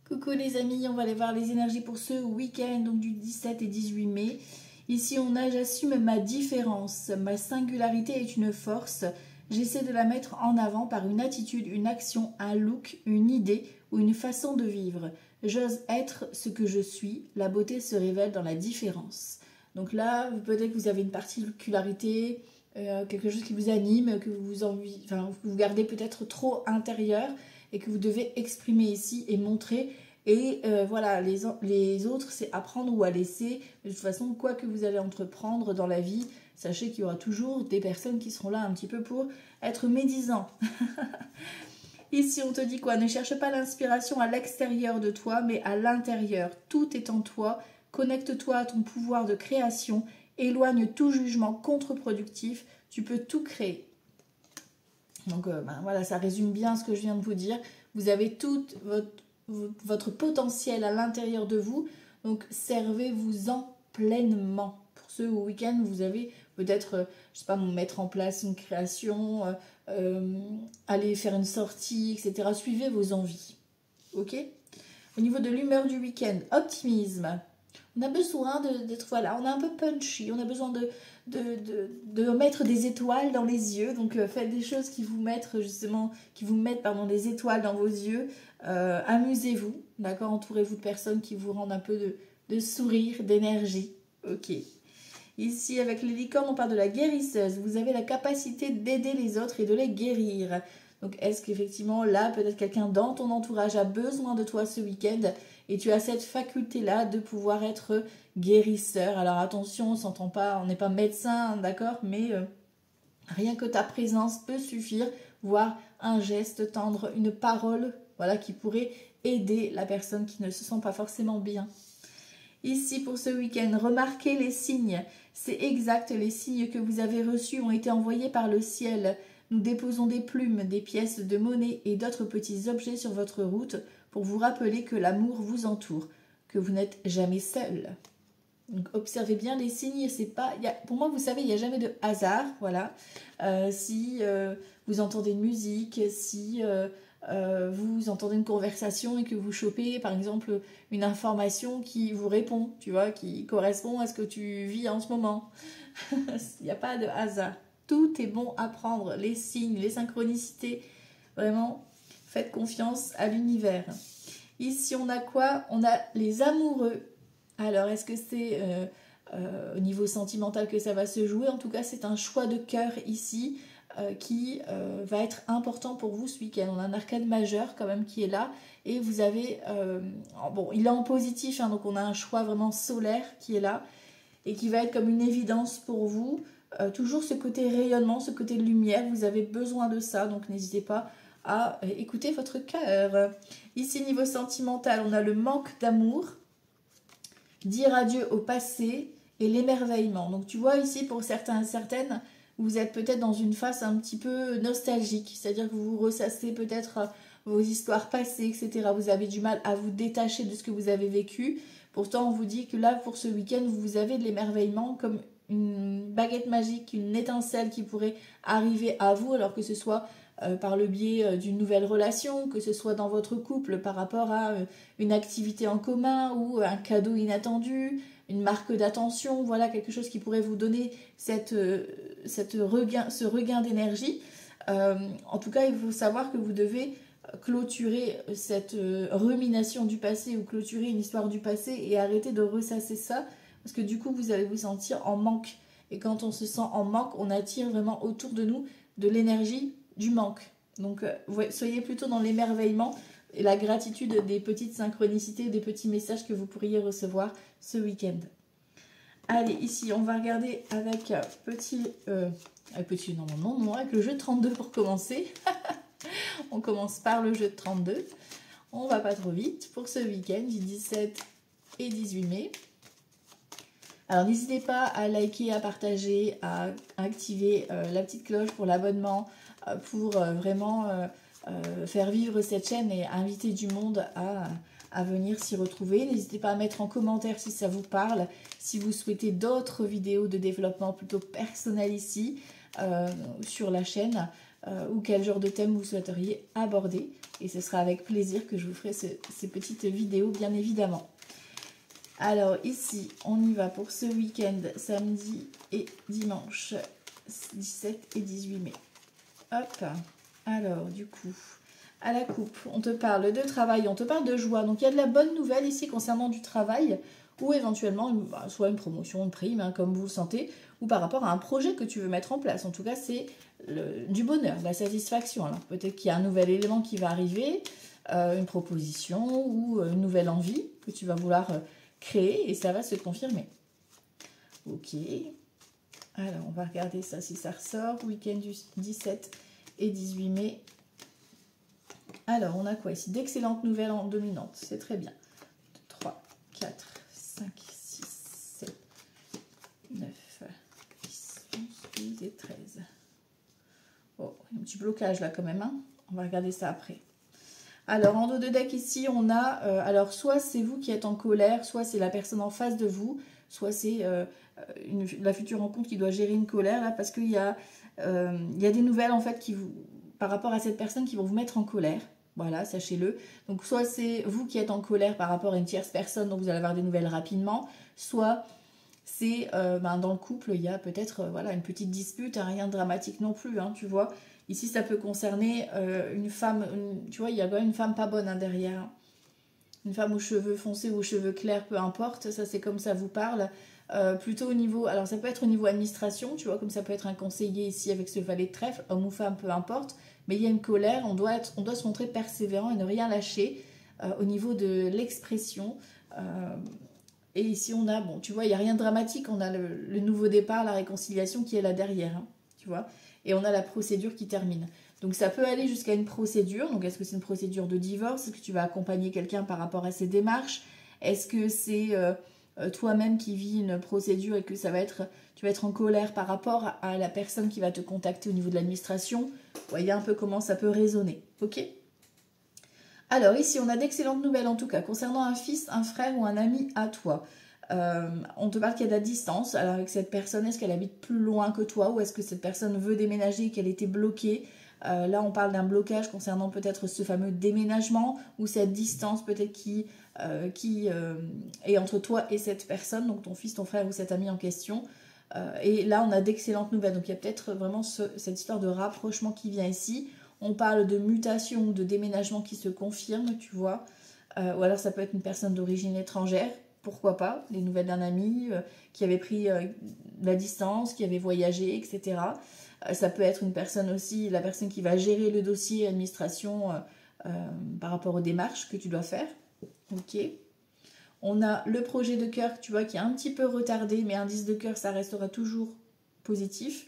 Coucou les amis, on va aller voir les énergies pour ce week-end, donc du 17 et 18 mai. Ici on a j'assume ma différence, ma singularité est une force. J'essaie de la mettre en avant par une attitude, une action, un look, une idée ou une façon de vivre. J'ose être ce que je suis, la beauté se révèle dans la différence. Donc là, peut-être que vous avez une particularité, quelque chose qui vous anime, que vous gardez peut-être trop intérieur et que vous devez exprimer ici et montrer. Et voilà, les autres, c'est à prendre ou à laisser. De toute façon, quoi que vous allez entreprendre dans la vie, sachez qu'il y aura toujours des personnes qui seront là un petit peu pour être médisants. Ici, on te dit quoi? Ne cherche pas l'inspiration à l'extérieur de toi, mais à l'intérieur. Tout est en toi. Connecte-toi à ton pouvoir de création. Éloigne tout jugement contre-productif. Tu peux tout créer. Donc voilà, ça résume bien ce que je viens de vous dire. Vous avez tout votre potentiel à l'intérieur de vous. Donc servez-vous-en pleinement. Pour ce week-end, vous avez peut-être, je sais pas, mettre en place une création, aller faire une sortie, etc. Suivez vos envies. Ok? Au niveau de l'humeur du week-end, optimisme. On a besoin d'être, voilà, on est un peu punchy, on a besoin de mettre des étoiles dans les yeux. Donc faites des choses qui vous mettent justement, des étoiles dans vos yeux. Amusez-vous, d'accord? Entourez-vous de personnes qui vous rendent un peu de sourire, d'énergie. Ok. Ici, avec les licornes, on parle de la guérisseuse. Vous avez la capacité d'aider les autres et de les guérir. Donc, est-ce qu'effectivement, là, peut-être quelqu'un dans ton entourage a besoin de toi ce week-end et tu as cette faculté-là de pouvoir être guérisseur. Alors, attention, on s'entend pas, on n'est pas médecin, d'accord? Mais rien que ta présence peut suffire, voire un geste tendre, une parole, voilà, qui pourrait aider la personne qui ne se sent pas forcément bien. Ici, pour ce week-end, remarquez les signes. C'est exact, les signes que vous avez reçus ont été envoyés par le ciel. Nous déposons des plumes, des pièces de monnaie et d'autres petits objets sur votre route pour vous rappeler que l'amour vous entoure, que vous n'êtes jamais seul. Donc, observez bien les signes. C'est pas, pour moi, vous savez, il n'y a jamais de hasard. Voilà. Si vous entendez une musique, si vous entendez une conversation et que vous chopez, par exemple, une information qui vous répond, tu vois, qui correspond à ce que tu vis en ce moment. Il n'y a pas de hasard. Tout est bon à prendre. Les signes, les synchronicités. Vraiment, faites confiance à l'univers. Ici, on a quoi? On a les amoureux. Alors, est-ce que c'est au niveau sentimental que ça va se jouer? En tout cas, c'est un choix de cœur ici qui va être important pour vous ce week-end. On a un arcane majeur quand même qui est là. Et vous avez... bon, il est en positif, hein, donc on a un choix vraiment solaire qui est là. Et qui va être comme une évidence pour vous. Toujours ce côté rayonnement, ce côté lumière. Vous avez besoin de ça, donc n'hésitez pas à écouter votre cœur. Ici, niveau sentimental, on a le manque d'amour. Dire adieu au passé et l'émerveillement. Donc tu vois ici pour certains et certaines, vous êtes peut-être dans une phase un petit peu nostalgique, c'est-à-dire que vous ressassez peut-être vos histoires passées, etc. Vous avez du mal à vous détacher de ce que vous avez vécu. Pourtant on vous dit que là pour ce week-end vous avez de l'émerveillement comme une baguette magique, une étincelle qui pourrait arriver à vous alors que ce soit par le biais d'une nouvelle relation, que ce soit dans votre couple par rapport à une activité en commun ou un cadeau inattendu, une marque d'attention, voilà quelque chose qui pourrait vous donner ce regain d'énergie. En tout cas, il faut savoir que vous devez clôturer cette rumination du passé ou clôturer une histoire du passé et arrêter de ressasser ça parce que du coup, vous allez vous sentir en manque. Et quand on se sent en manque, on attire vraiment autour de nous de l'énergie du manque. Donc soyez plutôt dans l'émerveillement et la gratitude des petites synchronicités, des petits messages que vous pourriez recevoir ce week-end. Allez, ici, on va regarder avec avec le jeu de 32 pour commencer. On commence par le jeu de 32. On va pas trop vite pour ce week-end du 17 et 18 mai. Alors n'hésitez pas à liker, à partager, à activer la petite cloche pour l'abonnement, pour vraiment faire vivre cette chaîne et inviter du monde à venir s'y retrouver. N'hésitez pas à mettre en commentaire si ça vous parle, si vous souhaitez d'autres vidéos de développement plutôt personnel ici sur la chaîne ou quel genre de thème vous souhaiteriez aborder. Et ce sera avec plaisir que je vous ferai ces petites vidéos, bien évidemment. Alors ici, on y va pour ce week-end, samedi et dimanche, 17 et 18 mai. Hop, alors du coup, à la coupe, on te parle de travail, on te parle de joie. Donc il y a de la bonne nouvelle ici concernant du travail ou éventuellement soit une promotion, une prime, hein, comme vous le sentez, ou par rapport à un projet que tu veux mettre en place. En tout cas, c'est du bonheur, de la satisfaction. Alors peut-être qu'il y a un nouvel élément qui va arriver, une proposition ou une nouvelle envie que tu vas vouloir créer et ça va se confirmer. Ok. Alors, on va regarder ça si ça ressort. Week-end du 17 et 18 mai. Alors, on a quoi ici? D'excellentes nouvelles en dominante. C'est très bien. 2, 3, 4, 5, 6, 7, 9, 10, 11, 12 et 13. Oh, il y a un petit blocage là quand même. Hein, on va regarder ça après. Alors, en dos de deck ici, on a... alors, soit c'est vous qui êtes en colère, soit c'est la personne en face de vous, soit c'est la future rencontre qui doit gérer une colère, là, parce qu'il y a des nouvelles, en fait, par rapport à cette personne qui vont vous mettre en colère. Voilà, sachez-le. Donc, soit c'est vous qui êtes en colère par rapport à une tierce personne, donc vous allez avoir des nouvelles rapidement, soit c'est dans le couple, il y a peut-être voilà, une petite dispute, hein, rien de dramatique non plus, hein, tu vois. Ici, ça peut concerner une femme, tu vois, il y a quand même une femme pas bonne hein, derrière. Une femme aux cheveux foncés ou aux cheveux clairs, peu importe, ça c'est comme ça vous parle. Plutôt au niveau, alors ça peut être au niveau administration, tu vois, comme ça peut être un conseiller ici avec ce valet de trèfle, homme ou femme, peu importe. Mais il y a une colère, on doit se montrer persévérant et ne rien lâcher au niveau de l'expression. Et ici on a, bon, tu vois, il n'y a rien de dramatique, on a le nouveau départ, la réconciliation qui est là derrière, hein, tu vois. Et on a la procédure qui termine. Donc ça peut aller jusqu'à une procédure. Donc est-ce que c'est une procédure de divorce? Est-ce que tu vas accompagner quelqu'un par rapport à ses démarches? Est-ce que c'est toi-même qui vis une procédure et que tu vas être en colère par rapport à la personne qui va te contacter au niveau de l'administration? Voyez un peu comment ça peut résonner. Ok? Alors ici, on a d'excellentes nouvelles en tout cas concernant un fils, un frère ou un ami à toi. On te parle qu'il y a de la distance. Alors avec cette personne, est-ce qu'elle habite plus loin que toi ou est-ce que cette personne veut déménager et qu'elle était bloquée? Là, on parle d'un blocage concernant peut-être ce fameux déménagement ou cette distance peut-être qui est entre toi et cette personne, donc ton fils, ton frère ou cet ami en question. Et là, on a d'excellentes nouvelles. Donc il y a peut-être vraiment cette histoire de rapprochement qui vient ici. On parle de mutation ou de déménagement qui se confirme, tu vois. Ou alors ça peut être une personne d'origine étrangère. Pourquoi pas, les nouvelles d'un ami qui avait pris la distance, qui avait voyagé, etc. Ça peut être une personne aussi, la personne qui va gérer le dossier administration par rapport aux démarches que tu dois faire. Ok. On a le projet de cœur, tu vois, qui est un petit peu retardé, mais un 10 de cœur, ça restera toujours positif.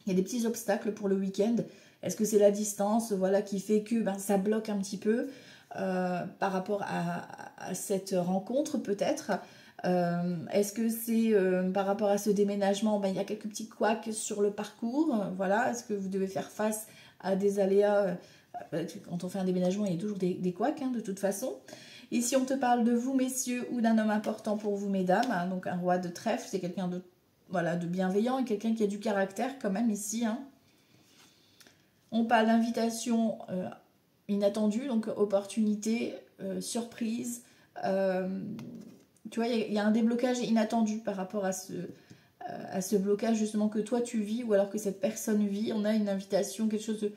Il y a des petits obstacles pour le week-end. Est-ce que c'est la distance, voilà, qui fait que ça bloque un petit peu par rapport à cette rencontre peut-être? Est-ce que c'est par rapport à ce déménagement, il y a quelques petits couacs sur le parcours, voilà. Est-ce que vous devez faire face à des aléas quand on fait un déménagement, il y a toujours des couacs, hein, de toute façon. Ici, on te parle de vous, messieurs, ou d'un homme important pour vous, mesdames. Hein, donc, un roi de trèfle, c'est quelqu'un de, voilà, de bienveillant et quelqu'un qui a du caractère quand même ici. Hein. On parle d'invitation inattendue, donc opportunité, surprise. Tu vois, il y a un déblocage inattendu par rapport à ce blocage justement que toi tu vis ou alors que cette personne vit. On a une invitation, quelque chose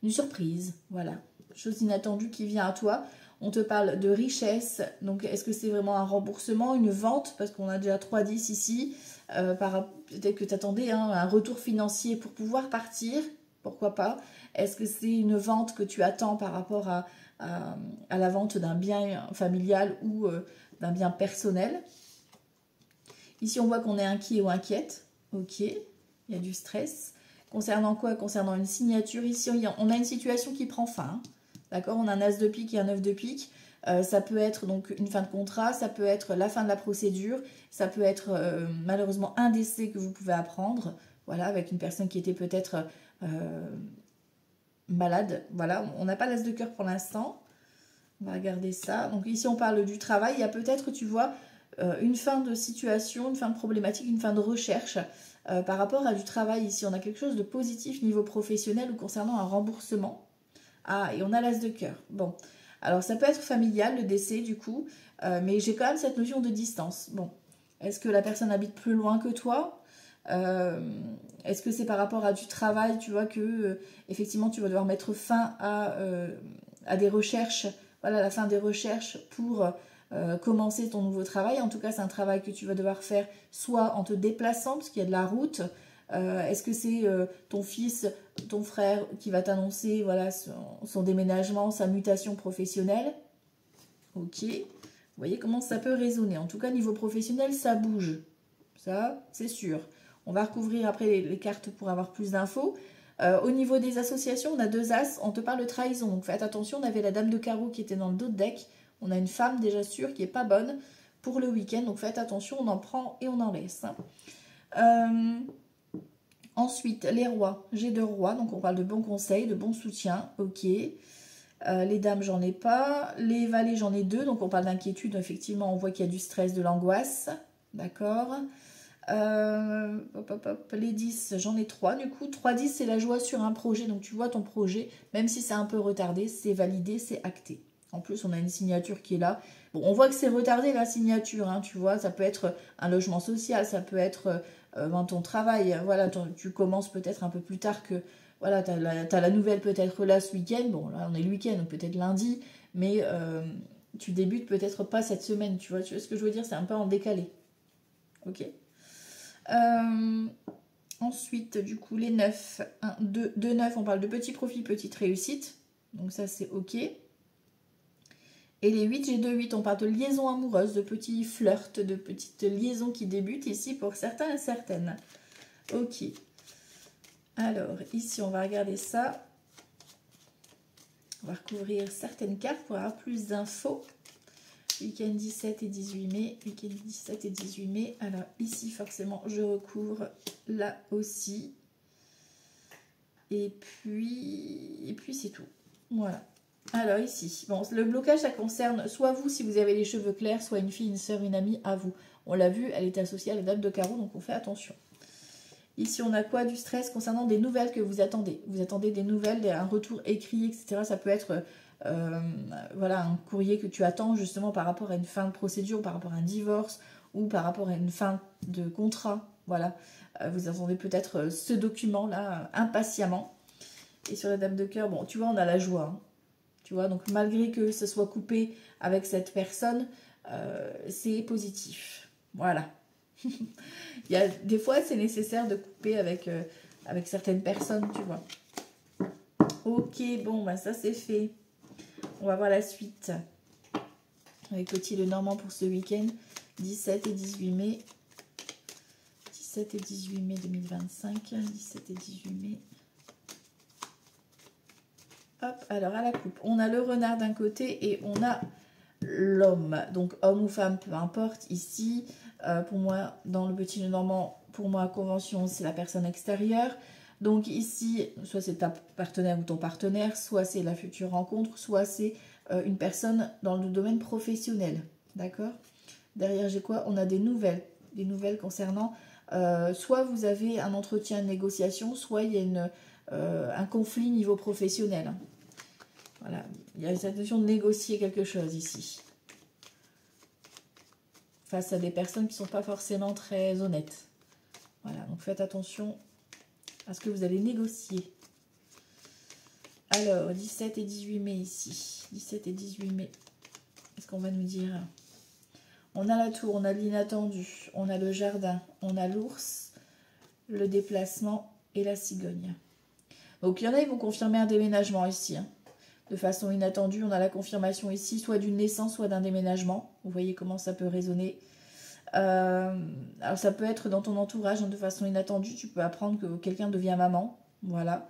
une surprise, voilà. Chose inattendue qui vient à toi. On te parle de richesse. Donc, est-ce que c'est vraiment un remboursement, une vente? Parce qu'on a déjà 3-10 ici. Peut-être que tu attendais un retour financier pour pouvoir partir. Pourquoi pas? Est-ce que c'est une vente que tu attends par rapport à la vente d'un bien familial ou d'un bien personnel? Ici, on voit qu'on est inquiet ou inquiète. Ok, il y a du stress. Concernant quoi? Concernant une signature. Ici, on a une situation qui prend fin. Hein. D'accord? On a un as de pique et un 9 de pique. Ça peut être donc une fin de contrat, ça peut être la fin de la procédure, ça peut être malheureusement un décès que vous pouvez apprendre, voilà, avec une personne qui était peut-être malade. Voilà, on n'a pas l'as de cœur pour l'instant. On va regarder ça. Donc ici, on parle du travail. Il y a peut-être, tu vois, une fin de situation, une fin de problématique, une fin de recherche. Par rapport à du travail ici, on a quelque chose de positif niveau professionnel ou concernant un remboursement. Ah, et on a l'as de cœur. Bon, alors ça peut être familial, le décès du coup, mais j'ai quand même cette notion de distance. Bon, est-ce que la personne habite plus loin que toi? Est-ce que c'est par rapport à du travail, tu vois, que effectivement tu vas devoir mettre fin à des recherches, voilà, la fin des recherches pour commencer ton nouveau travail. En tout cas, c'est un travail que tu vas devoir faire soit en te déplaçant, parce qu'il y a de la route. Est-ce que c'est ton fils, ton frère qui va t'annoncer voilà, son déménagement, sa mutation professionnelle? Ok. Vous voyez comment ça peut résonner. En tout cas, niveau professionnel, ça bouge. Ça, c'est sûr. On va recouvrir après les cartes pour avoir plus d'infos. Au niveau des associations, on a 2 as. On te parle de trahison. Donc faites attention, on avait la dame de carreau qui était dans le dos de deck. On a une femme déjà sûre qui n'est pas bonne pour le week-end. Donc faites attention, on en prend et on en laisse. Ensuite, les rois. J'ai 2 rois. Donc on parle de bons conseils, de bons soutiens. Ok. Les dames, j'en ai pas. Les valets, j'en ai 2. Donc on parle d'inquiétude. Effectivement, on voit qu'il y a du stress, de l'angoisse. D'accord. Les 10, j'en ai 3 du coup. 3-10, c'est la joie sur un projet. Donc tu vois ton projet, même si c'est un peu retardé, c'est validé, c'est acté. En plus, on a une signature qui est là. Bon, on voit que c'est retardé la signature, hein, tu vois. Ça peut être un logement social, ça peut être dans ton travail. Voilà, tu commences peut-être un peu plus tard que... Voilà, tu as la nouvelle peut-être là ce week-end. Bon, là, on est le week-end, donc peut-être lundi. Mais tu débutes peut-être pas cette semaine, tu vois ce que je veux dire? C'est un peu en décalé. Ok. Ensuite, du coup, les 9. 1, 2, 2, 9, on parle de petit profit, petite réussite. Donc ça, c'est ok. Et les 8, j'ai 2, 8, on parle de liaison amoureuse, de petits flirts, de petites liaisons qui débutent ici pour certains et certaines. Ok. Alors, ici, on va regarder ça. On va recouvrir certaines cartes pour avoir plus d'infos. Week-end 17 et 18 mai. Week-end 17 et 18 mai. Alors, ici, forcément, je recouvre là aussi. Et puis c'est tout. Voilà. Alors ici, bon, le blocage, ça concerne soit vous si vous avez les cheveux clairs, soit une fille, une soeur, une amie à vous. On l'a vu, elle est associée à la dame de carreau, donc on fait attention. Ici, on a quoi? Du stress concernant des nouvelles que vous attendez. Vous attendez des nouvelles, un retour écrit, etc. Ça peut être voilà, un courrier que tu attends justement par rapport à une fin de procédure, par rapport à un divorce ou par rapport à une fin de contrat. Voilà, vous attendez peut-être ce document-là impatiemment. Et sur la dame de cœur, bon, tu vois, on a la joie. Hein. Tu vois, donc malgré que ce soit coupé avec cette personne, c'est positif. Voilà. Il y a, des fois, c'est nécessaire de couper avec certaines personnes, tu vois. Ok, bon, bah ça c'est fait. On va voir la suite. Avec Petit le Normand pour ce week-end, 17 et 18 mai. 17 et 18 mai 2025. 17 et 18 mai. Hop, alors à la coupe, on a le renard d'un côté et on a l'homme. Donc homme ou femme, peu importe. Ici, pour moi, dans le Petit Lenormand, pour moi, convention, c'est la personne extérieure. Donc ici, soit c'est ta partenaire ou ton partenaire, soit c'est la future rencontre, soit c'est une personne dans le domaine professionnel. D'accord? Derrière, j'ai quoi? On a des nouvelles. Des nouvelles concernant... soit vous avez un entretien de négociation, soit il y a un conflit niveau professionnel. Voilà, il y a cette notion de négocier quelque chose ici. Face à des personnes qui ne sont pas forcément très honnêtes. Voilà, donc faites attention à ce que vous allez négocier. Alors, 17 et 18 mai ici. 17 et 18 mai. Qu'est-ce qu'on va nous dire? On a la tour, on a l'inattendu, on a le jardin, on a l'ours, le déplacement et la cigogne. Donc, il y en a, ils vont confirmer un déménagement ici. Hein. De façon inattendue, on a la confirmation ici, soit d'une naissance, soit d'un déménagement. Vous voyez comment ça peut résonner. Alors, ça peut être dans ton entourage, hein, de façon inattendue. Tu peux apprendre que quelqu'un devient maman. Voilà.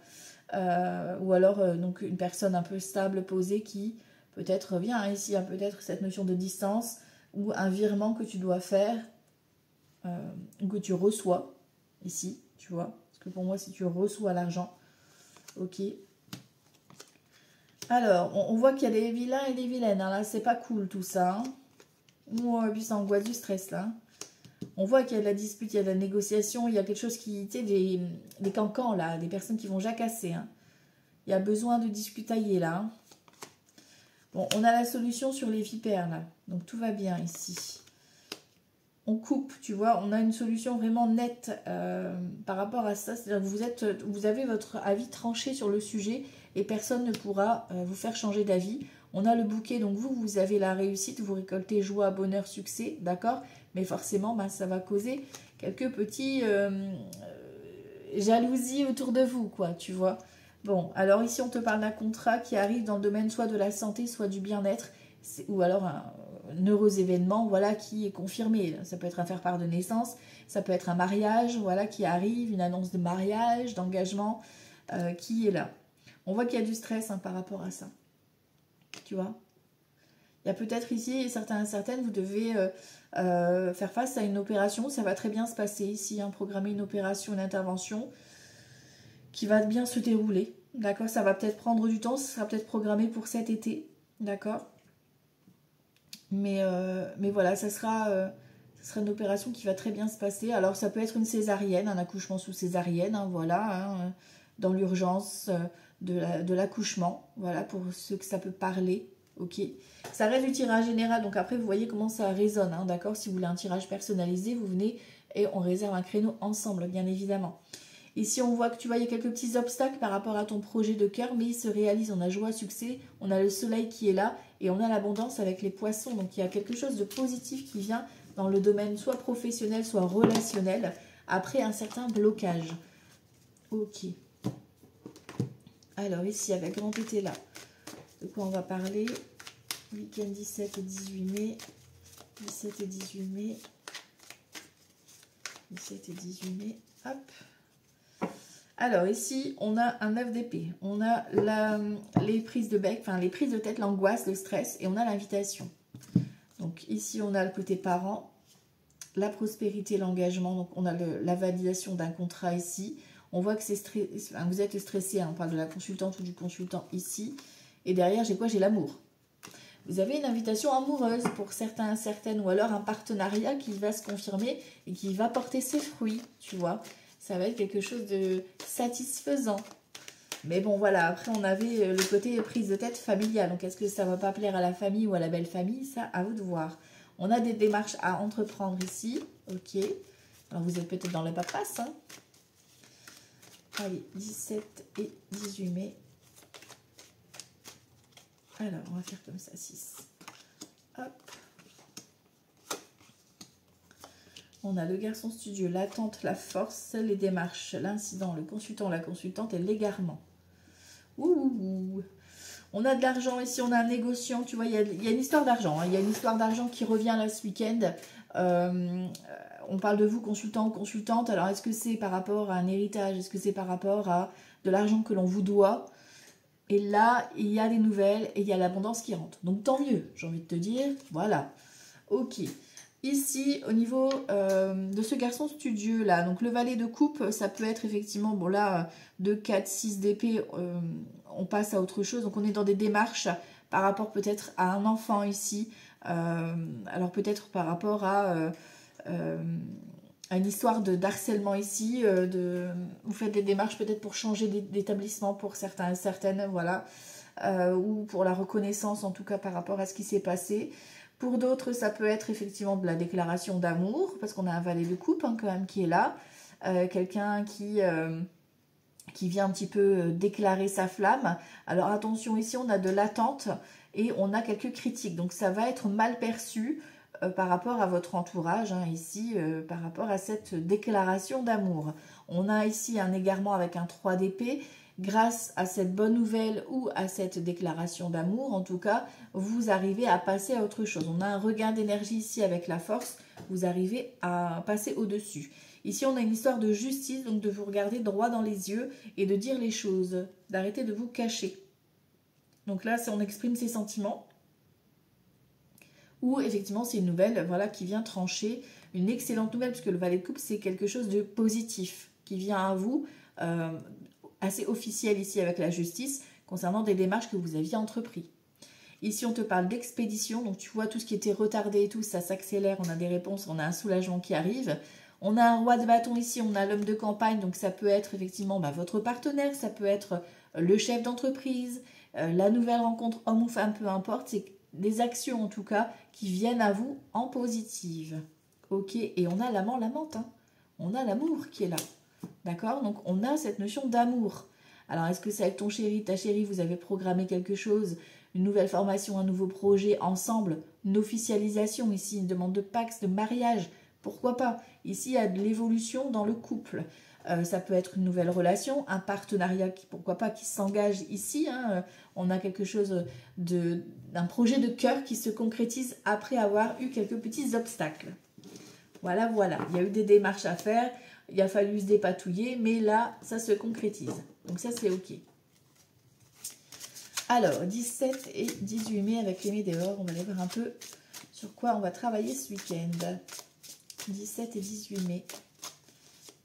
Ou alors, donc, une personne un peu stable, posée, qui peut-être revient hein, ici, hein, peut-être cette notion de distance, ou un virement que tu dois faire, ou que tu reçois, ici, tu vois. Parce que pour moi, si tu reçois l'argent, ok. Alors, on voit qu'il y a des vilains et des vilaines. Hein, là, c'est pas cool tout ça. Hein. Et puis ça angoisse du stress là. On voit qu'il y a de la dispute, il y a de la négociation, il y a quelque chose qui, tu sais, des cancans là, des personnes qui vont jacasser. Hein. Il y a besoin de discutailler là. Hein. Bon, on a la solution sur les vipères là. Donc tout va bien ici. On coupe, tu vois. On a une solution vraiment nette par rapport à ça. C'est-à-dire que vous avez votre avis tranché sur le sujet et personne ne pourra vous faire changer d'avis. On a le bouquet, donc vous avez la réussite, vous récoltez joie, bonheur, succès, d'accord? Mais forcément, bah, ça va causer quelques petits jalousies autour de vous, quoi, tu vois. Bon, alors ici, on te parle d'un contrat qui arrive dans le domaine soit de la santé, soit du bien-être, ou alors un heureux événement, voilà, qui est confirmé. Ça peut être un faire-part de naissance, ça peut être un mariage, voilà, qui arrive, une annonce de mariage, d'engagement, qui est là. On voit qu'il y a du stress hein, par rapport à ça. Tu vois, il y a peut-être ici, certaines, vous devez faire face à une opération. Ça va très bien se passer ici, hein, programmer une opération, une intervention qui va bien se dérouler. D'accord, ça va peut-être prendre du temps, ça sera peut-être programmé pour cet été. D'accord, mais voilà, ça sera une opération qui va très bien se passer. Alors, ça peut être une césarienne, un accouchement sous césarienne, hein, voilà, hein, dans l'urgence de l'accouchement, voilà, pour ceux que ça peut parler, ok. Ça reste du tirage général, donc après, vous voyez comment ça résonne, hein, d'accord. Si vous voulez un tirage personnalisé, vous venez et on réserve un créneau ensemble, bien évidemment. Ici, on voit que tu vois, il y a quelques petits obstacles par rapport à ton projet de cœur, mais il se réalise, on a joie, succès, on a le soleil qui est là, et on a l'abondance avec les poissons, donc il y a quelque chose de positif qui vient dans le domaine soit professionnel, soit relationnel, après un certain blocage. Ok. Alors ici, avec grand été là, de quoi on va parler? Week-end 17 et 18 mai. 17 et 18 mai. 17 et 18 mai. Hop. Alors ici, on a un 9 d'épée. On a les prises de bec, enfin les prises de tête, l'angoisse, le stress. Et on a l'invitation. Donc ici, on a le côté parent. La prospérité, l'engagement. Donc on a la validation d'un contrat ici. On voit que vous êtes stressé, hein, on parle de la consultante ou du consultant ici. Et derrière, j'ai quoi? J'ai l'amour. Vous avez une invitation amoureuse pour certains, certaines, ou alors un partenariat qui va se confirmer et qui va porter ses fruits, tu vois. Ça va être quelque chose de satisfaisant. Mais bon, voilà, après, on avait le côté prise de tête familiale. Donc, est-ce que ça ne va pas plaire à la famille ou à la belle famille? Ça, à vous de voir. On a des démarches à entreprendre ici. Ok. Alors, vous êtes peut-être dans la paperasse, hein. Allez, 17 et 18 mai. Alors, on va faire comme ça, 6. Hop. On a le garçon studieux, l'attente, la force, les démarches, l'incident, le consultant, la consultante et l'égarement. Ouh. On a de l'argent ici, on a un négociant, tu vois, il y a une histoire d'argent. Hein, il y a une histoire d'argent qui revient là ce week-end. On parle de vous, consultant ou consultante. Alors, est-ce que c'est par rapport à un héritage? Est-ce que c'est par rapport à de l'argent que l'on vous doit? Et là, il y a des nouvelles et il y a l'abondance qui rentre. Donc, tant mieux, j'ai envie de te dire. Voilà. Ok. Ici, au niveau de ce garçon studieux là, donc le valet de coupe, ça peut être effectivement, bon là, 2, 4, 6 d'épée, on passe à autre chose. Donc, on est dans des démarches par rapport peut-être à un enfant ici. Alors, peut-être par rapport à une histoire d'harcèlement ici, vous faites des démarches peut-être pour changer d'établissement pour certains et certaines, voilà, ou pour la reconnaissance en tout cas par rapport à ce qui s'est passé. Pour d'autres, ça peut être effectivement de la déclaration d'amour, parce qu'on a un valet de coupe hein, quand même qui est là, quelqu'un qui vient un petit peu déclarer sa flamme. Alors attention, ici on a de l'attente et on a quelques critiques, donc ça va être mal perçu par rapport à votre entourage, hein, ici, par rapport à cette déclaration d'amour. On a ici un égarement avec un 3 d'épée. Grâce à cette bonne nouvelle ou à cette déclaration d'amour, en tout cas, vous arrivez à passer à autre chose. On a un regain d'énergie ici avec la force, vous arrivez à passer au-dessus. Ici, on a une histoire de justice, donc de vous regarder droit dans les yeux et de dire les choses, d'arrêter de vous cacher. Donc là, on exprime ses sentiments. Ou effectivement, c'est une nouvelle voilà, qui vient trancher, une excellente nouvelle, puisque le valet de coupe, c'est quelque chose de positif qui vient à vous, assez officiel ici avec la justice, concernant des démarches que vous aviez entreprises. Ici, on te parle d'expédition, donc tu vois tout ce qui était retardé et tout, ça s'accélère, on a des réponses, on a un soulagement qui arrive. On a un roi de bâton ici, on a l'homme de campagne, donc ça peut être effectivement votre partenaire, ça peut être le chef d'entreprise, la nouvelle rencontre homme ou femme, peu importe, c'est des actions en tout cas qui viennent à vous en positive. Ok, et on a l'amant, l'amante, hein. On a l'amour qui est là. D'accord? Donc on a cette notion d'amour. Alors est-ce que c'est avec ton chéri, ta chérie, vous avez programmé quelque chose, une nouvelle formation, un nouveau projet ensemble, une officialisation ici, une demande de Pax, de mariage, pourquoi pas? Ici il y a de l'évolution dans le couple. Ça peut être une nouvelle relation, un partenariat, pourquoi pas, qui s'engage ici. Hein. On a quelque chose d'un projet de cœur qui se concrétise après avoir eu quelques petits obstacles. Voilà, voilà. Il y a eu des démarches à faire, il a fallu se dépatouiller, mais là, ça se concrétise. Donc ça, c'est OK. Alors, 17 et 18 mai avec les météores, on va aller voir un peu sur quoi on va travailler ce week-end. 17 et 18 mai.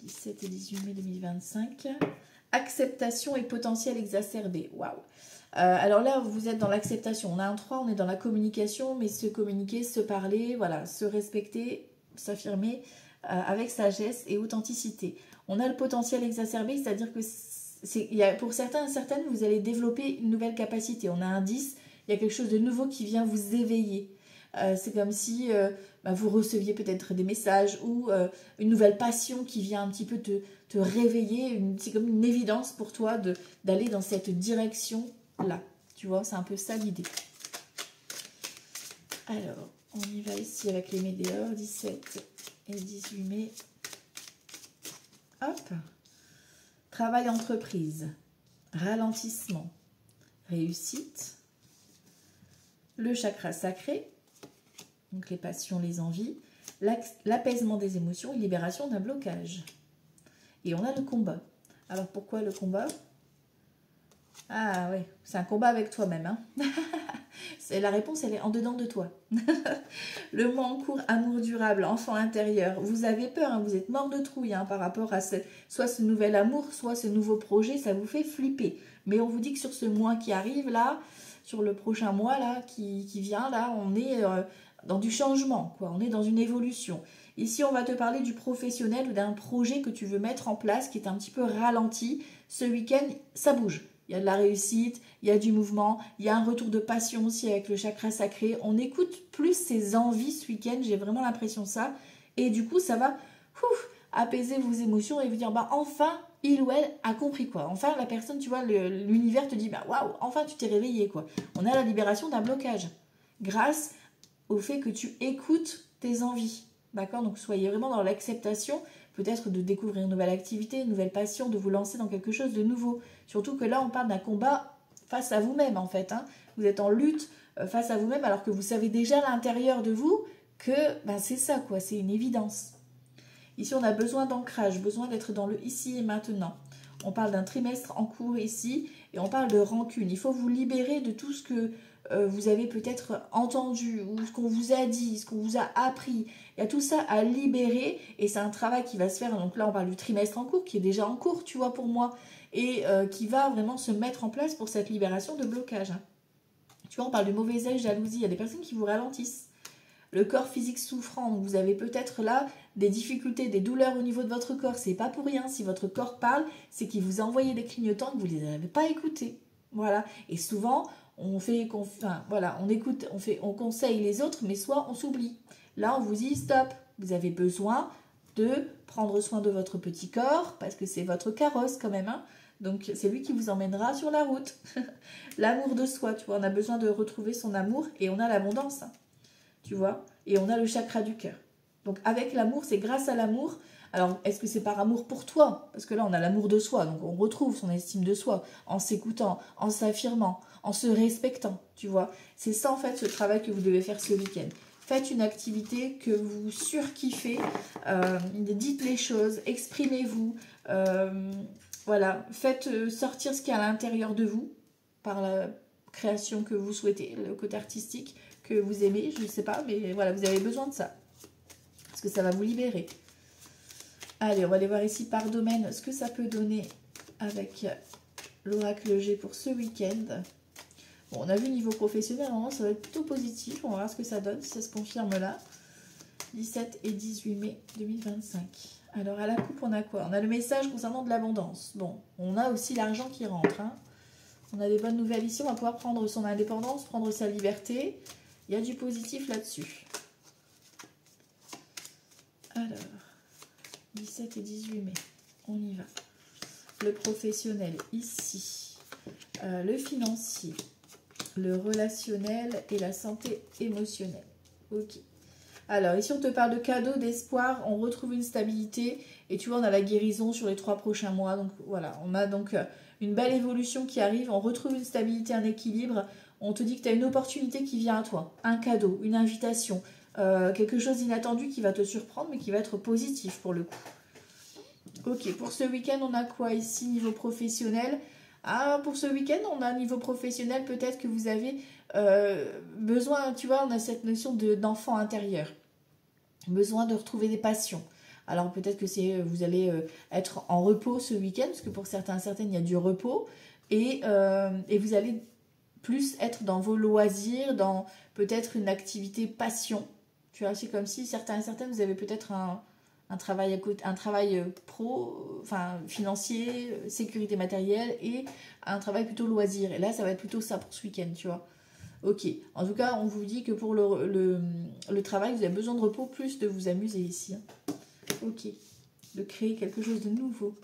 17 et 18 mai 2025. Acceptation et potentiel exacerbé. Waouh! Alors là, vous êtes dans l'acceptation. On a un 3, on est dans la communication, mais se communiquer, se parler, voilà, se respecter, s'affirmer avec sagesse et authenticité. On a le potentiel exacerbé, c'est-à-dire que pour certains et certaines, vous allez développer une nouvelle capacité. On a un 10, il y a quelque chose de nouveau qui vient vous éveiller. C'est comme si vous receviez peut-être des messages ou une nouvelle passion qui vient un petit peu te réveiller. C'est comme une évidence pour toi d'aller dans cette direction-là. Tu vois, c'est un peu ça l'idée. Alors, on y va ici avec les météores, 17 et 18 mai. Hop. Travail entreprise, ralentissement, réussite, le chakra sacré, donc les passions, les envies, l'apaisement des émotions et libération d'un blocage. Et on a le combat. Alors pourquoi le combat? Ah oui, c'est un combat avec toi-même. Hein. La réponse, elle est en dedans de toi. Le mois en cours, amour durable, enfant intérieur. Vous avez peur, hein, vous êtes mort de trouille hein, par rapport à soit ce nouvel amour, soit ce nouveau projet, ça vous fait flipper. Mais on vous dit que sur ce mois qui arrive là, sur le prochain mois là, qui vient là, on est dans du changement, quoi. On est dans une évolution. Ici, on va te parler du professionnel ou d'un projet que tu veux mettre en place qui est un petit peu ralenti. Ce week-end, ça bouge. Il y a de la réussite, il y a du mouvement, il y a un retour de passion aussi avec le chakra sacré. On écoute plus ses envies ce week-end, j'ai vraiment l'impression ça. Et du coup, ça va apaiser vos émotions et vous dire, enfin, il ou elle a compris quoi. Enfin, la personne, tu vois, l'univers te dit, waouh, enfin, tu t'es réveillé quoi. On a la libération d'un blocage grâce au fait que tu écoutes tes envies. D'accord? Donc, soyez vraiment dans l'acceptation, peut-être de découvrir une nouvelle activité, une nouvelle passion, de vous lancer dans quelque chose de nouveau. Surtout que là, on parle d'un combat face à vous-même, en fait. Hein. Vous êtes en lutte face à vous-même, alors que vous savez déjà à l'intérieur de vous que c'est ça, quoi. C'est une évidence. Ici, on a besoin d'ancrage, besoin d'être dans le ici et maintenant. On parle d'un trimestre en cours ici, et on parle de rancune. Il faut vous libérer de tout ce que vous avez peut-être entendu, ou ce qu'on vous a dit, ce qu'on vous a appris. Il y a tout ça à libérer, et c'est un travail qui va se faire. Donc là, on parle du trimestre en cours, qui est déjà en cours, tu vois, pour moi, et qui va vraiment se mettre en place pour cette libération de blocage. Hein. Tu vois, on parle de mauvais œil, jalousie. Il y a des personnes qui vous ralentissent. Le corps physique souffrant, donc vous avez peut-être là des difficultés, des douleurs au niveau de votre corps. C'est pas pour rien. Si votre corps parle, c'est qu'il vous a envoyé des clignotants que vous ne les avez pas écoutés. Voilà. Et souvent, on écoute, on conseille les autres, mais soit on s'oublie. Là, on vous dit stop. Vous avez besoin de prendre soin de votre petit corps parce que c'est votre carrosse quand même. Hein. Donc, c'est lui qui vous emmènera sur la route. L'amour de soi, tu vois. On a besoin de retrouver son amour et on a l'abondance. Hein. Tu vois, et on a le chakra du cœur. Donc avec l'amour, c'est grâce à l'amour. Alors, est-ce que c'est par amour pour toi? Parce que là, on a l'amour de soi, donc on retrouve son estime de soi en s'écoutant, en s'affirmant, en se respectant, tu vois. C'est ça, en fait, ce travail que vous devez faire ce week-end. Faites une activité que vous surkiffez, dites les choses, exprimez-vous, voilà, faites sortir ce qu'il y a à l'intérieur de vous par la création que vous souhaitez, le côté artistique que vous aimez, je ne sais pas, mais voilà, vous avez besoin de ça. Parce que ça va vous libérer. Allez, on va aller voir ici par domaine ce que ça peut donner avec l'oracle G pour ce week-end. Bon, on a vu niveau professionnel, normalement, ça va être plutôt positif. On va voir ce que ça donne, si ça se confirme là. 17 et 18 mai 2025. Alors, à la coupe, on a quoi? On a le message concernant de l'abondance. Bon, on a aussi l'argent qui rentre, hein. On a des bonnes nouvelles ici. On va pouvoir prendre son indépendance, prendre sa liberté. Il y a du positif là-dessus. Alors, 17 et 18 mai. On y va. Le professionnel ici. Le financier. Le relationnel et la santé émotionnelle. Ok. Alors, ici, on te parle de cadeaux, d'espoir. On retrouve une stabilité. Et tu vois, on a la guérison sur les 3 prochains mois. Donc, voilà. On a donc une belle évolution qui arrive. On retrouve une stabilité, un équilibre. On te dit que tu as une opportunité qui vient à toi. Un cadeau, une invitation. Quelque chose d'inattendu qui va te surprendre, mais qui va être positif pour le coup. Ok, pour ce week-end, on a quoi ici, niveau professionnel? Ah, pour ce week-end, on a niveau professionnel, peut-être que vous avez besoin, tu vois, on a cette notion d'enfant intérieur. Besoin de retrouver des passions. Alors peut-être que vous allez être en repos ce week-end, parce que pour certains, certaines, il y a du repos. Et vous allez plus être dans vos loisirs, dans peut-être une activité passion. Tu vois, c'est comme si certains et certaines, vous avez peut-être un travail à côté, un travail pro, enfin financier, sécurité matérielle et un travail plutôt loisir. Et là, ça va être plutôt ça pour ce week-end, tu vois. Ok. En tout cas, on vous dit que pour le travail, vous avez besoin de repos, plus de vous amuser ici. Hein. Ok. De créer quelque chose de nouveau.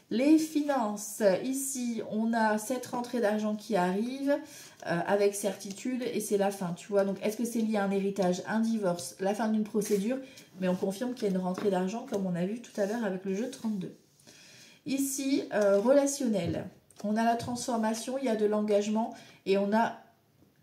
Les finances, ici, on a cette rentrée d'argent qui arrive avec certitude et c'est la fin, tu vois. Donc, est-ce que c'est lié à un héritage, un divorce, la fin d'une procédure? Mais on confirme qu'il y a une rentrée d'argent comme on a vu tout à l'heure avec le jeu 32. Ici, relationnel. On a la transformation, il y a de l'engagement et on a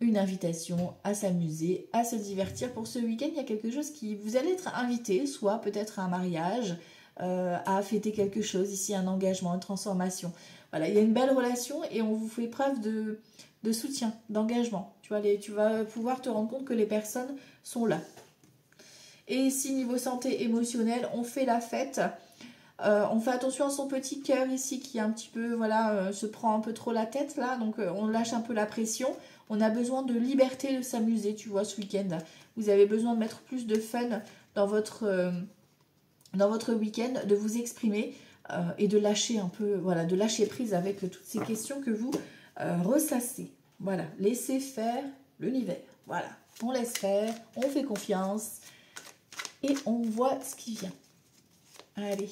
une invitation à s'amuser, à se divertir. Pour ce week-end, il y a quelque chose qui... Vous allez être invité, soit peut-être à un mariage, à fêter quelque chose, ici un engagement, une transformation. Voilà, il y a une belle relation et on vous fait preuve de soutien, d'engagement. Tu vas pouvoir te rendre compte que les personnes sont là. Et ici, niveau santé émotionnelle, on fait la fête. On fait attention à son petit cœur ici qui est un petit peu, voilà, se prend un peu trop la tête là. Donc on lâche un peu la pression. On a besoin de liberté, de s'amuser, tu vois, ce week-end. Vous avez besoin de mettre plus de fun dans votre week-end, de vous exprimer et de lâcher un peu, voilà, de lâcher prise avec toutes ces questions que vous ressassez. Voilà, laissez faire l'univers. Voilà, on laisse faire, on fait confiance et on voit ce qui vient. Allez,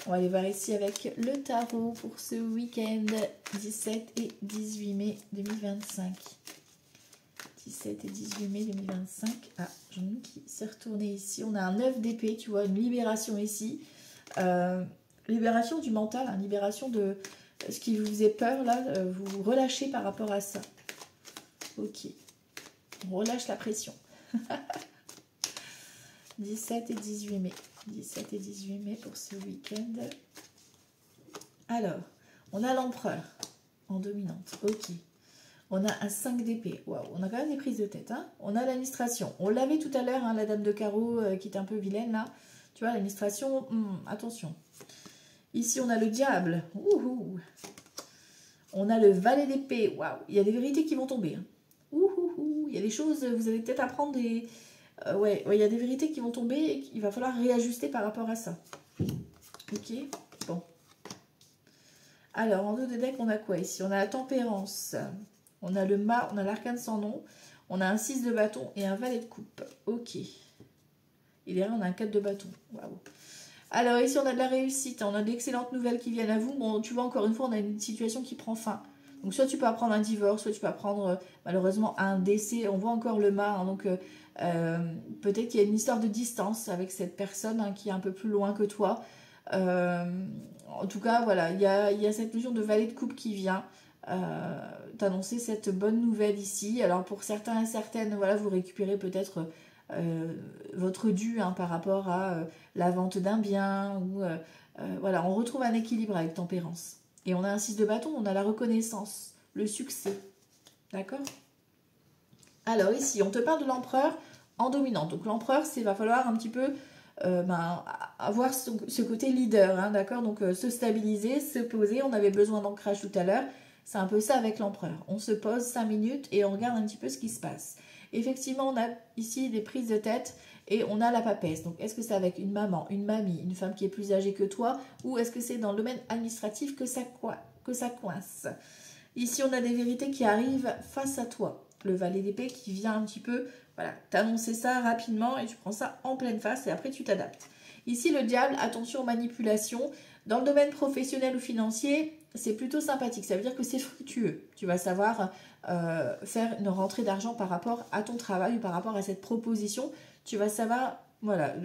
on va aller voir ici avec le tarot pour ce week-end 17 et 18 mai 2025. 17 et 18 mai 2025. Ah, Jean-Luc qui s'est retourné ici. On a un 9 d'épée, tu vois, une libération ici. Libération du mental, hein, libération de ce qui vous faisait peur, là. Vous relâchez par rapport à ça. Ok. On relâche la pression. 17 et 18 mai. 17 et 18 mai pour ce week-end. Alors, on a l'empereur en dominante. Ok. On a un 5 d'épée. Waouh, on a quand même des prises de tête. Hein. On a l'administration. On l'avait tout à l'heure, hein, la dame de carreau qui est un peu vilaine là. Tu vois, l'administration, attention. Ici, on a le diable. Ouhou. On a le valet d'épée. Waouh, il y a des vérités qui vont tomber. Hein. Ouhou. Il y a des choses, vous allez peut-être apprendre des... ouais, il y a des vérités qui vont tomber et il va falloir réajuster par rapport à ça. Ok, bon. Alors, en dos de deck, on a quoi ici? On a la tempérance. On a le mât, on a l'arcane sans nom. On a un 6 de bâton et un valet de coupe. Ok. Et derrière, on a un 4 de bâton. Waouh. Alors, ici, on a de la réussite. On a d'excellentes nouvelles qui viennent à vous. Bon, tu vois, encore une fois, on a une situation qui prend fin. Donc, soit tu peux apprendre un divorce, soit tu peux apprendre, malheureusement, un décès. On voit encore le mât. Hein, donc, peut-être qu'il y a une histoire de distance avec cette personne hein, qui est un peu plus loin que toi. En tout cas, voilà, il y a cette notion de valet de coupe qui vient t'annoncer cette bonne nouvelle ici. Alors pour certains et certaines, voilà, vous récupérez peut-être votre dû hein, par rapport à la vente d'un bien ou voilà, on retrouve un équilibre avec tempérance. Et on a un 6 de bâton, on a la reconnaissance, le succès. D'accord? Alors ici, on te parle de l'empereur en dominante. Donc l'empereur, c'est va falloir un petit peu avoir ce côté leader, hein, d'accord? Donc se stabiliser, se poser. On avait besoin d'ancrage tout à l'heure. C'est un peu ça avec l'empereur. On se pose 5 minutes et on regarde un petit peu ce qui se passe. Effectivement, on a ici des prises de tête et on a la papesse. Donc, est-ce que c'est avec une maman, une mamie, une femme qui est plus âgée que toi ou est-ce que c'est dans le domaine administratif que ça coince? Ici, on a des vérités qui arrivent face à toi. Le valet d'épée qui vient un petit peu, voilà, t'annoncer ça rapidement et tu prends ça en pleine face et après tu t'adaptes. Ici, le diable, attention aux manipulations. Dans le domaine professionnel ou financier, c'est plutôt sympathique. Ça veut dire que c'est fructueux. Tu vas savoir faire une rentrée d'argent par rapport à ton travail ou par rapport à cette proposition. Tu vas savoir, voilà,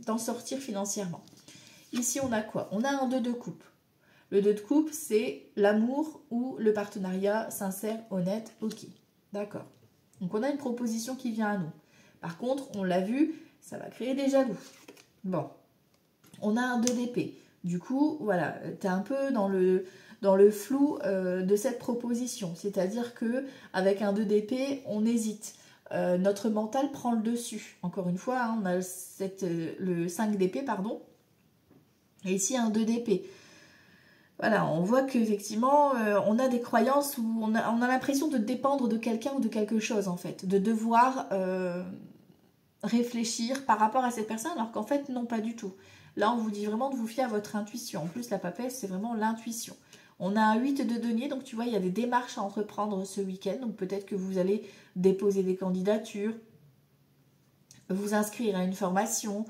t'en sortir financièrement. Ici, on a quoi? On a un 2 de coupe. Le 2 de coupe, c'est l'amour ou le partenariat sincère, honnête, ok. D'accord. Donc, on a une proposition qui vient à nous. Par contre, on l'a vu, ça va créer des jaloux. Bon. On a un 2 d'épée. Du coup, voilà, tu es un peu dans le flou de cette proposition. C'est-à-dire que avec un 2 d'épée, on hésite. Notre mental prend le dessus. Encore une fois, hein, on a le 5 d'épée, pardon. Et ici, un 2 d'épée. Voilà, on voit qu'effectivement, on a des croyances où on a l'impression de dépendre de quelqu'un ou de quelque chose, en fait. De devoir réfléchir par rapport à cette personne, alors qu'en fait, non, pas du tout. Là, on vous dit vraiment de vous fier à votre intuition. En plus, la papesse, c'est vraiment l'intuition. On a un 8 de denier, donc tu vois, il y a des démarches à entreprendre ce week-end. Donc peut-être que vous allez déposer des candidatures, vous inscrire à une formation,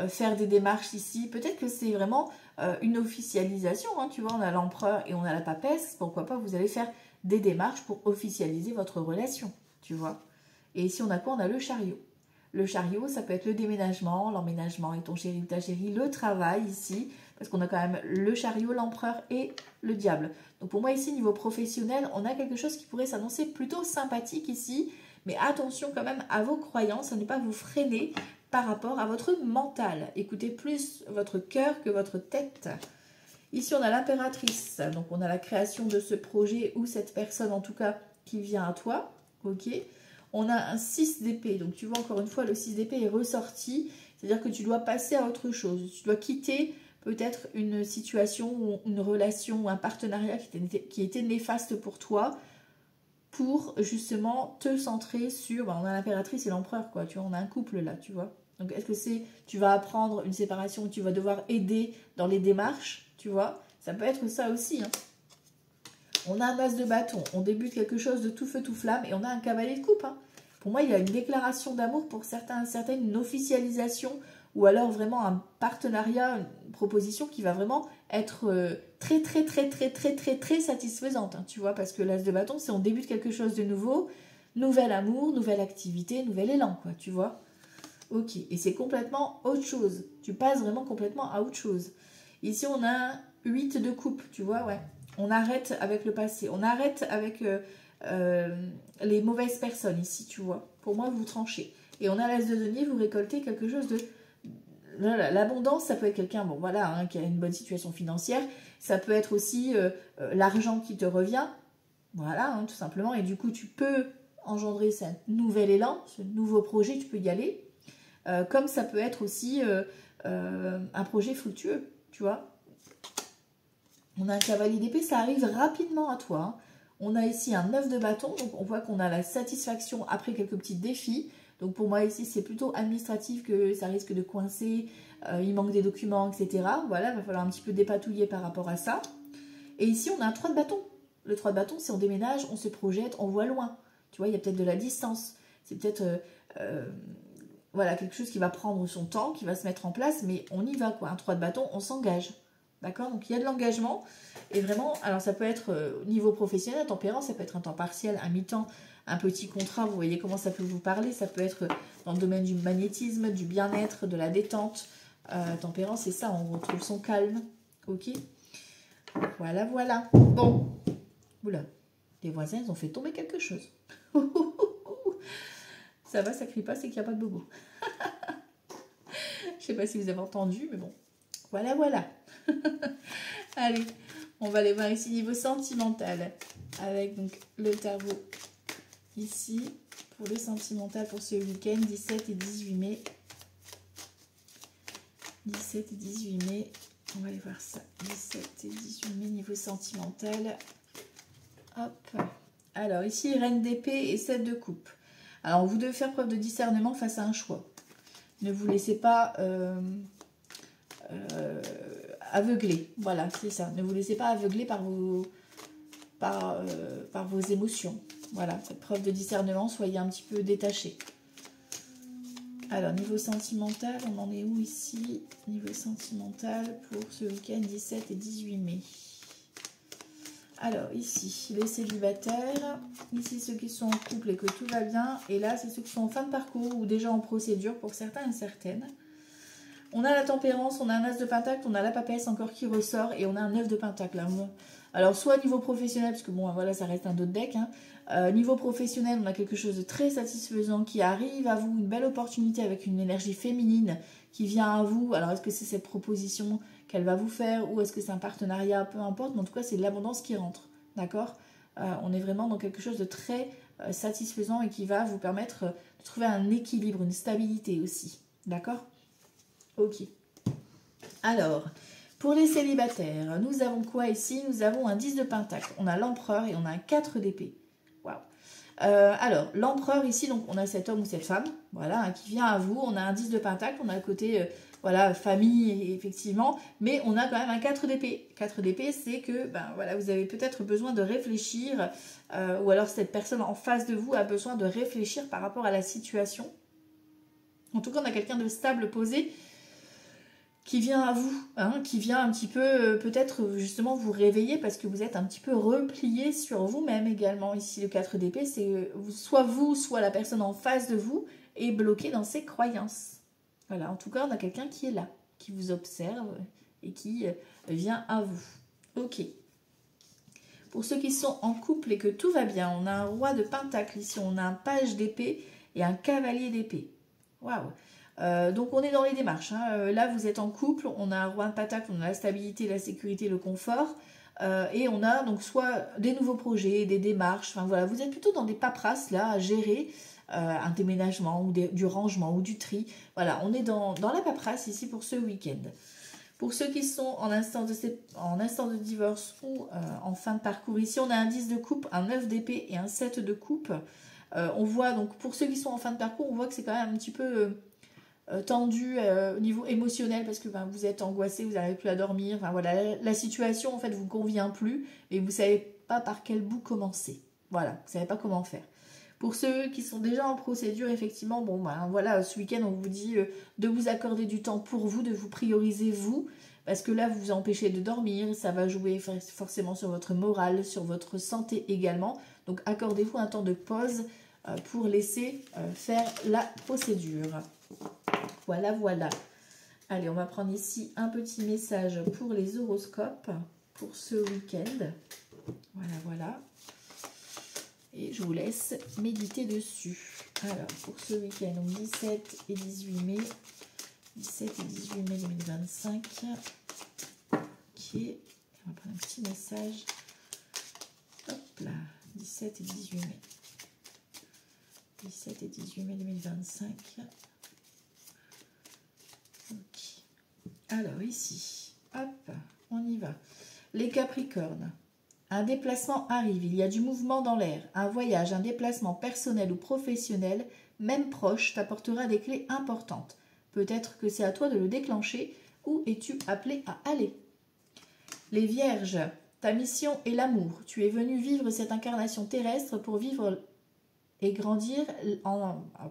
faire des démarches ici. Peut-être que c'est vraiment une officialisation. Hein, tu vois, on a l'empereur et on a la papesse. Pourquoi pas, vous allez faire des démarches pour officialiser votre relation, tu vois. Et ici, on a quoi? On a le chariot. Le chariot, ça peut être le déménagement, l'emménagement et ton chéri ou ta chérie, le travail ici, parce qu'on a quand même le chariot, l'empereur et le diable. Donc pour moi ici, niveau professionnel, on a quelque chose qui pourrait s'annoncer plutôt sympathique ici, mais attention quand même à vos croyances, à ne pas vous freiner par rapport à votre mental. Écoutez plus votre cœur que votre tête. Ici, on a l'impératrice, donc on a la création de ce projet ou cette personne en tout cas qui vient à toi, ok. On a un 6 d'épée, donc tu vois encore une fois le 6 d'épée est ressorti, c'est-à-dire que tu dois passer à autre chose, tu dois quitter peut-être une situation ou une relation ou un partenariat qui était néfaste pour toi pour justement te centrer sur, on a l'impératrice et l'empereur quoi, tu vois, on a un couple là, tu vois. Donc est-ce que c'est, tu vas apprendre une séparation où tu vas devoir aider dans les démarches, tu vois, ça peut être ça aussi, hein. On a un as de bâton, on débute quelque chose de tout feu, tout flamme, et on a un cavalier de coupe. Hein. Pour moi, il y a une déclaration d'amour pour certaines, une officialisation, ou alors vraiment un partenariat, une proposition qui va vraiment être très satisfaisante, hein, tu vois, parce que l'as de bâton, c'est on débute quelque chose de nouveau, nouvel amour, nouvelle activité, nouvel élan, quoi, tu vois. Ok, et c'est complètement autre chose. Tu passes vraiment complètement à autre chose. Ici, on a un 8 de coupe, tu vois, ouais. On arrête avec le passé. On arrête avec les mauvaises personnes ici, tu vois. Pour moi, vous tranchez. Et on a l'as de denier, vous récoltez quelque chose de... L'abondance, ça peut être quelqu'un, bon voilà, hein, qui a une bonne situation financière. Ça peut être aussi l'argent qui te revient. Voilà, hein, tout simplement. Et du coup, tu peux engendrer ce nouvel élan, ce nouveau projet, tu peux y aller. Comme ça peut être aussi un projet fructueux, tu vois. On a un cavalier d'épée, ça arrive rapidement à toi. Hein. On a ici un 9 de bâton, donc on voit qu'on a la satisfaction après quelques petits défis. Donc pour moi ici, c'est plutôt administratif que ça risque de coincer, il manque des documents, etc. Voilà, il va falloir un petit peu dépatouiller par rapport à ça. Et ici, on a un 3 de bâton. Le 3 de bâton, c'est on déménage, on se projette, on voit loin. Tu vois, il y a peut-être de la distance. C'est peut-être voilà, quelque chose qui va prendre son temps, qui va se mettre en place, mais on y va, quoi. Un 3 de bâton, on s'engage. D'accord? Donc, il y a de l'engagement. Et vraiment, alors ça peut être au niveau professionnel, tempérance, ça peut être un temps partiel, un mi-temps, un petit contrat. Vous voyez comment ça peut vous parler. Ça peut être dans le domaine du magnétisme, du bien-être, de la détente. Tempérance, c'est ça, on retrouve son calme. Ok? Voilà, voilà. Bon. Oula. Les voisins, ils ont fait tomber quelque chose. Ça va, ça crie pas, c'est qu'il n'y a pas de bobo. Je sais pas si vous avez entendu, mais bon. Voilà, voilà. Allez, on va aller voir ici niveau sentimental. Avec donc le tarot ici. Pour le sentimental pour ce week-end, 17 et 18 mai. 17 et 18 mai. On va aller voir ça. 17 et 18 mai niveau sentimental. Hop. Alors ici, reine d'épée et 7 de coupe. Alors vous devez faire preuve de discernement face à un choix. Ne vous laissez pas aveugler. Voilà, c'est ça. Ne vous laissez pas aveugler par par vos émotions. Voilà, cette preuve de discernement, soyez un petit peu détachés. Alors, niveau sentimental, on en est où ici? Niveau sentimental pour ce week-end 17 et 18 mai. Alors, ici, les célibataires. Ici, ceux qui sont en couple et que tout va bien. Et là, c'est ceux qui sont en fin de parcours ou déjà en procédure pour certains et certaines. On a la tempérance, on a un as de pentacle, on a la papesse encore qui ressort et on a un 9 de pentacle. Là. Alors, soit niveau professionnel, parce que bon, voilà, ça reste un autre deck. Niveau professionnel, on a quelque chose de très satisfaisant qui arrive à vous, une belle opportunité avec une énergie féminine qui vient à vous. Alors, est-ce que c'est cette proposition qu'elle va vous faire ou est-ce que c'est un partenariat, peu importe, mais en tout cas, c'est de l'abondance qui rentre, d'accord? On est vraiment dans quelque chose de très satisfaisant et qui va vous permettre de trouver un équilibre, une stabilité aussi, d'accord? Ok. Alors, pour les célibataires, nous avons quoi ici? Nous avons un 10 de pentacle, on a l'empereur et on a un 4 d'épée. Waouh. Alors, l'empereur ici, donc on a cet homme ou cette femme, voilà, qui vient à vous. On a un 10 de pentacle, on a le côté, voilà, famille, effectivement, mais on a quand même un 4 d'épée. 4 d'épée, c'est que, ben voilà, vous avez peut-être besoin de réfléchir, ou alors cette personne en face de vous a besoin de réfléchir par rapport à la situation. En tout cas, on a quelqu'un de stable, posé, qui vient à vous, qui vient un petit peu peut-être justement vous réveiller parce que vous êtes un petit peu replié sur vous-même également. Ici, le 4 d'épée, c'est soit vous, soit la personne en face de vous est bloquée dans ses croyances. Voilà, en tout cas, on a quelqu'un qui est là, qui vous observe et qui vient à vous. Ok. Pour ceux qui sont en couple et que tout va bien, on a un roi de pentacle ici, on a un page d'épée et un cavalier d'épée. Waouh! Donc on est dans les démarches. Là, vous êtes en couple, on a un roi de pentacle, on a la stabilité, la sécurité, le confort. Et on a donc soit des nouveaux projets, des démarches. Enfin voilà, vous êtes plutôt dans des paperasses là à gérer un déménagement ou du rangement ou du tri. Voilà, on est dans la paperasse ici pour ce week-end. Pour ceux qui sont en instance de divorce ou en fin de parcours, ici on a un 10 de coupe, un 9 d'épée et un 7 de coupe. On voit donc pour ceux qui sont en fin de parcours, on voit que c'est quand même un petit peu tendu au niveau émotionnel parce que vous êtes angoissé, vous n'arrivez plus à dormir. Enfin, voilà, la situation en fait vous convient plus et vous ne savez pas par quel bout commencer. Voilà, vous ne savez pas comment faire. Pour ceux qui sont déjà en procédure, effectivement, bon, voilà, ce week-end, on vous dit de vous accorder du temps pour vous, de vous prioriser vous, parce que là, vous vous empêchez de dormir, ça va jouer forcément sur votre morale, sur votre santé également. Donc, accordez-vous un temps de pause pour laisser faire la procédure. Voilà, voilà. Allez, on va prendre ici un petit message pour les horoscopes pour ce week-end. Voilà, voilà. Et je vous laisse méditer dessus. Alors, pour ce week-end, donc 17 et 18 mai. 17 et 18 mai 2025. Ok. On va prendre un petit message. Hop là. 17 et 18 mai. 17 et 18 mai 2025. Ok. Alors, ici. Hop. On y va. Les Capricornes. Un déplacement arrive, il y a du mouvement dans l'air. Un voyage, un déplacement personnel ou professionnel, même proche, t'apportera des clés importantes. Peut-être que c'est à toi de le déclencher. Où es-tu appelé à aller? Les Vierges, ta mission est l'amour. Tu es venu vivre cette incarnation terrestre pour vivre et grandir,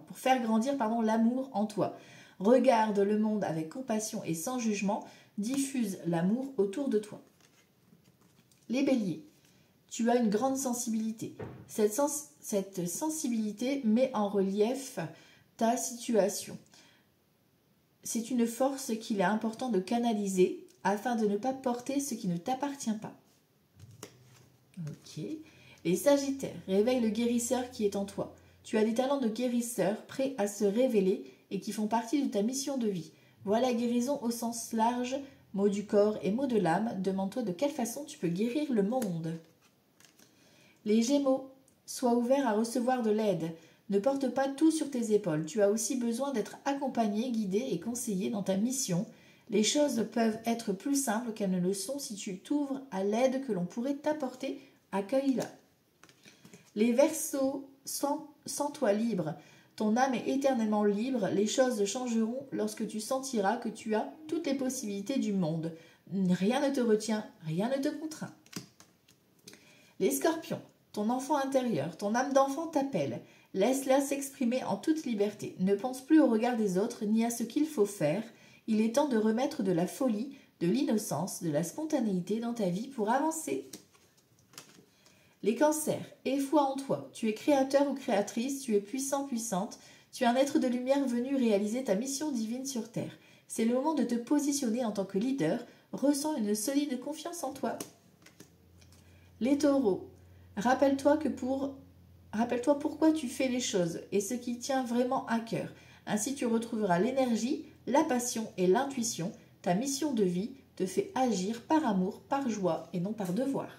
pour faire grandir l'amour en toi. Regarde le monde avec compassion et sans jugement. Diffuse l'amour autour de toi. Les Béliers. Tu as une grande sensibilité. Cette sensibilité met en relief ta situation. C'est une force qu'il est important de canaliser afin de ne pas porter ce qui ne t'appartient pas. Ok. Les Sagittaires, réveille le guérisseur qui est en toi. Tu as des talents de guérisseur prêts à se révéler et qui font partie de ta mission de vie. Vois la guérison au sens large, mots du corps et mots de l'âme. Demande-toi de quelle façon tu peux guérir le monde. Les Gémeaux, sois ouvert à recevoir de l'aide. Ne porte pas tout sur tes épaules. Tu as aussi besoin d'être accompagné, guidé et conseillé dans ta mission. Les choses peuvent être plus simples qu'elles ne le sont si tu t'ouvres à l'aide que l'on pourrait t'apporter. Accueille-la. Les Verseaux, sens-toi libre. Ton âme est éternellement libre. Les choses changeront lorsque tu sentiras que tu as toutes les possibilités du monde. Rien ne te retient, rien ne te contraint. Les scorpions, ton enfant intérieur, ton âme d'enfant t'appelle. Laisse-la s'exprimer en toute liberté. Ne pense plus au regard des autres ni à ce qu'il faut faire. Il est temps de remettre de la folie, de l'innocence, de la spontanéité dans ta vie pour avancer. Les cancers, aie foi en toi. Tu es créateur ou créatrice, tu es puissant, puissante. Tu es un être de lumière venu réaliser ta mission divine sur Terre. C'est le moment de te positionner en tant que leader. Ressens une solide confiance en toi. Les taureaux, rappelle-toi pourquoi tu fais les choses et ce qui tient vraiment à cœur. Ainsi tu retrouveras l'énergie, la passion et l'intuition. Ta mission de vie te fait agir par amour, par joie et non par devoir.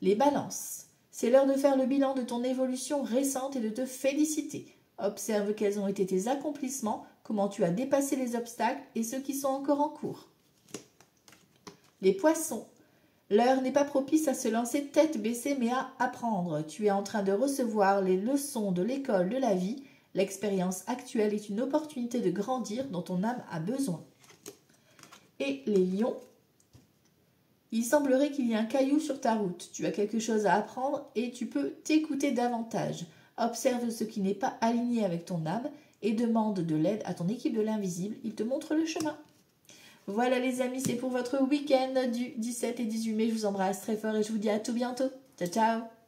Les balances, c'est l'heure de faire le bilan de ton évolution récente et de te féliciter. Observe quels ont été tes accomplissements, comment tu as dépassé les obstacles et ceux qui sont encore en cours. Les poissons, l'heure n'est pas propice à se lancer tête baissée mais à apprendre. Tu es en train de recevoir les leçons de l'école de la vie. L'expérience actuelle est une opportunité de grandir dont ton âme a besoin. Et les lions, il semblerait qu'il y ait un caillou sur ta route. Tu as quelque chose à apprendre et tu peux t'écouter davantage. Observe ce qui n'est pas aligné avec ton âme et demande de l'aide à ton équipe de l'invisible. Il te montre le chemin. Voilà les amis, c'est pour votre week-end du 17 et 18 mai. Je vous embrasse très fort et je vous dis à tout bientôt. Ciao, ciao!